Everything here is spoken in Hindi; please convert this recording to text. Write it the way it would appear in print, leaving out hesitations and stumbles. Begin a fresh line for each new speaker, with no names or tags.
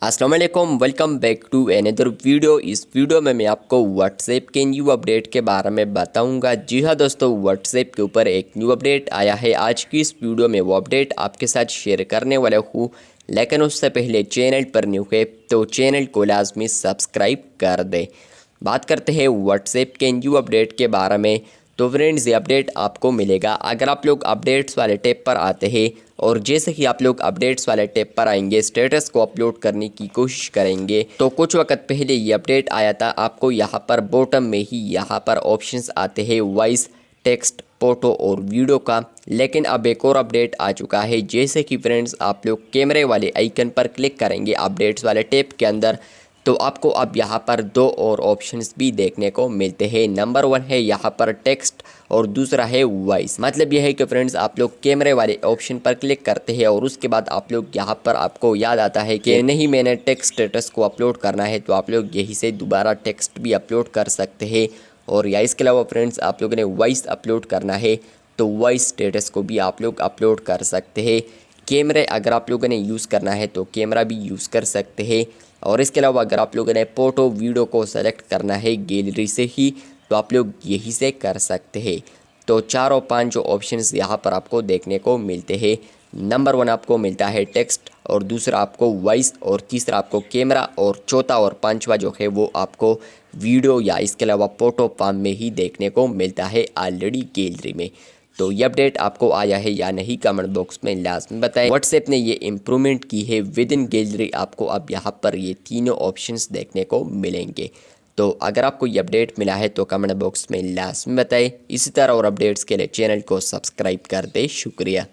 अस्सलाम वालेकुम, welcome back to another video. इस वीडियो में मैं आपको व्हाट्सएप के न्यू अपडेट के बारे में बताऊंगा। जी हाँ दोस्तों, व्हाट्सएप के ऊपर एक न्यू अपडेट आया है। आज की इस वीडियो में वो अपडेट आपके साथ शेयर करने वाला हूँ, लेकिन उससे पहले चैनल पर न्यू है तो चैनल को लाजमी सब्सक्राइब कर दें। बात करते हैं व्हाट्सएप के न्यू अपडेट के बारे में। तो फ्रेंड्स, ये अपडेट आपको मिलेगा अगर आप लोग अपडेट्स वाले टैब पर आते हैं, और जैसे ही आप लोग अपडेट्स वाले टैब पर आएंगे, स्टेटस को अपलोड करने की कोशिश करेंगे तो कुछ वक्त पहले ये अपडेट आया था। आपको यहाँ पर बॉटम में ही यहाँ पर ऑप्शंस आते हैं वॉइस, टेक्स्ट, फोटो और वीडियो का। लेकिन अब एक और अपडेट आ चुका है। जैसे कि फ्रेंड्स, आप लोग कैमरे वाले आइकन पर क्लिक करेंगे अपडेट्स वाले टैब के अंदर, तो आपको अब यहाँ पर दो और ऑप्शंस भी देखने को मिलते हैं। नंबर 1 है यहाँ पर टेक्स्ट और दूसरा है वॉइस। मतलब यह है कि फ्रेंड्स, आप लोग कैमरे वाले ऑप्शन पर क्लिक करते हैं और उसके बाद आप लोग यहाँ पर आपको याद आता है कि नहीं, मैंने टेक्स्ट स्टेटस को अपलोड करना है, तो आप लोग यहीं से दोबारा टेक्स्ट भी अपलोड कर सकते हैं। और या इसके अलावा फ्रेंड्स, आप लोगों ने वॉइस अपलोड करना है तो वॉइस स्टेटस को भी आप लोग अपलोड कर सकते हैं। कैमरे अगर आप लोगों ने यूज़ करना है तो कैमरा भी यूज़ कर सकते हैं। और इसके अलावा अगर आप लोगों ने फ़ोटो वीडियो को सेलेक्ट करना है गैलरी से ही, तो आप लोग यही से कर सकते हैं। तो 4 और 5 जो ऑप्शंस यहाँ पर आपको देखने को मिलते हैं। नंबर 1 आपको मिलता है टेक्स्ट, और दूसरा आपको वॉइस, और तीसरा आपको कैमरा, और चौथा और पांचवा जो है वो आपको वीडियो या इसके अलावा फोटो फॉर्म में ही देखने को मिलता है ऑलरेडी गैलरी में। तो ये अपडेट आपको आया है या नहीं, कमेंट बॉक्स में लाजमी बताएं। व्हाट्सएप ने ये इम्प्रूवमेंट की है। विद इन गैलरी आपको अब यहाँ पर ये तीनों ऑप्शंस देखने को मिलेंगे। तो अगर आपको ये अपडेट मिला है तो कमेंट बॉक्स में लाजमी बताएं। इसी तरह और अपडेट्स के लिए चैनल को सब्सक्राइब कर दें। शुक्रिया।